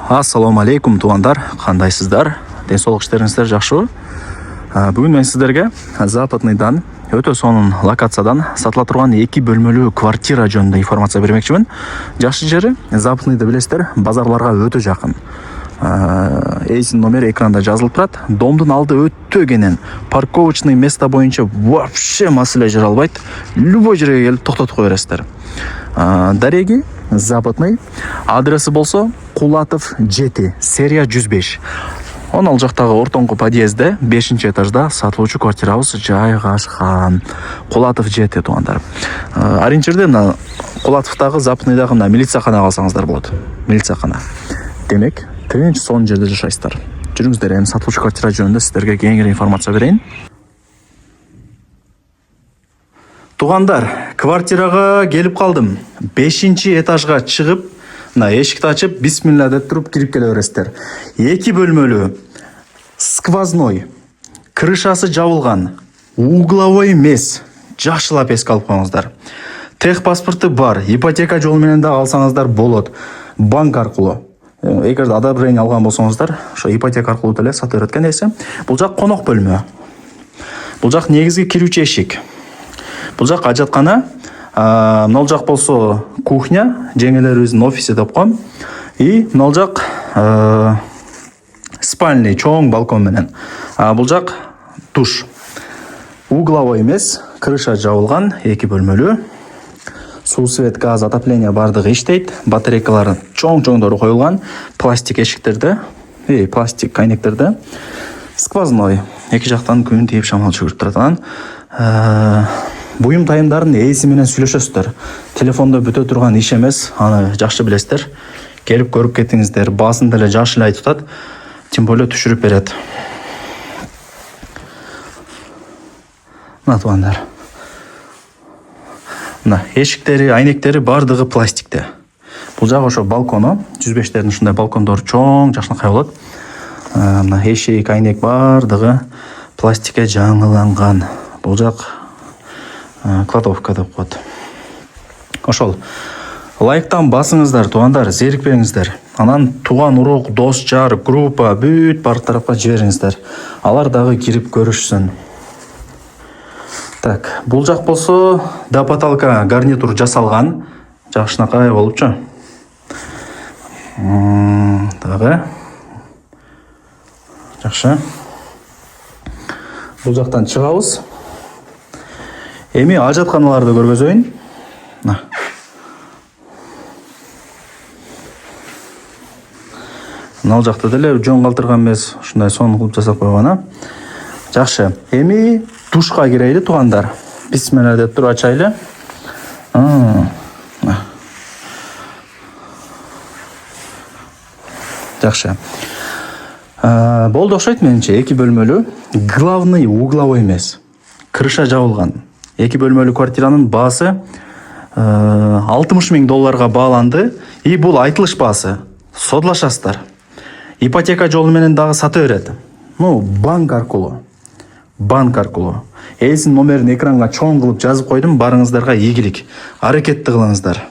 Ассаламу алейкум туугандар, кандайсыздар? Ден соолук иштериңиздер жакшыбы? Бүгүн мен сиздерге Западныйдан өтө сонун локациядан сатыла турган 2 бөлмөлүү квартира жөнүндө информация бермекчимин. Жакшы жери Западныйды билесиздер, базарларга өтө жакын. Эйсин номери экранда жазылып турат. Домдун алды өтө кенен. Парковочный место боюнча вообще маселе жара албайт. Любой жерге келип токтотуп кое бересиздер. Дареги Западный. Адреси болсо Кулатов жети, серия 105. Он ал жактагы ортоңку подъездде 5-этажда сатылуучу квартирабыз жайгашкан. Кулатов жети туугандар. Ориентирде мына Кулатовдагы Западныйдагы мына милицияханага алсаңыздар болот. Милицияхана. Демек, тынч сонун жерде жашайсыздар. Жүрүңүздөр, эми сатылуучу квартира жөнүндө сиздерге кеңири информация берейин. Туугандар, квартирага келип калдым. 5-этажга чыгып, мына эшикти ачып, бисмилла деп туруп кирип келе бересиздер. 2 бөлмөлүү, сквозной, крышасы жабылган, угловой эмес. Жакшылап эске алып коюңуздар. Тех паспорту бар, ипотека жолу менен да алсаңыздар болот. Банк аркылуу. Эгерде одобрение алган болсоңуздар, ошо ипотека аркылуу деле сатып берет экен эсе. Бул жак конок бөлмө. Бул жак негизги кирүүчү эшик. Бул жак ажаткана. Мынал жак болсо кухня, жеңелерибиздин офиси деп коем. И мынал жак спальный, чоң балкон менен. Бул жак душ. Угловой эмес, крыша жабылган, 2 бөлмөлүү. Суу, свет, газ, отопление бардыгы иштейт. Батарейкалары чоң-чоңдору коюлган. Пластик эшиктерде, пластик кайнектерде. Сквозной. Эки жактан күн тийип шамал чыгырып турат анан. Буюм тайымдарын эйси менен сүйлөшөсүздөр. Телефондо бүтө турган иш эмес, аны жакшы билесиздер. Келип көрүп кетиңиздер. Баасын деле жакшы эле айтып атат. Тем более түшүрүп берет. Мына туугандар. Мына эшиктери, айнектери бардыгы пластикте. Бул жак ошо балкону, 105-тердин ушундай балкондору чоң, жакшынакай болот. Мына эшик, айнек бардыгы пластикке жаңыланган. Бул жак кладовка деп коет. Ошол. Лайктан басыңыздар, туугандар, зерикпеңиздер. Анан туган урук, дос, жар, группа, бүт бар тарапка жибериңиздер. Алар дагы кирип көрүшсүн. Так, бул жак болсо до потолка гарнитур жасалган. Жакшынакай болупчу. Дагы. Жакшы. Бул жактан чыгабыз. Эми ажатканаларды көргөзөйүн. Мына жакта деле жөн калтырган эмес, ушундай сонун кылып жасап койгон. Жакшы. Эми душка кирейли туугандар. Бисмилла деп туруп ачайлы. Жакшы. Болду окшойт менимче, 2 бөлмөлүү, главный угловой эмес. Крыша жабылган. 2 бөлмөлүү квартиранын баасы $60,000 бааланды. И бул айтылыш баасы. Содлашасыздар. Ипотека жолу менен дагы сата берет. Банк аркылуу. Банк аркылуу. Эйсин номерин экранга чоң кылып жазып койдум. Барыңыздарга ийгилик. Аракетти кылыңыздар.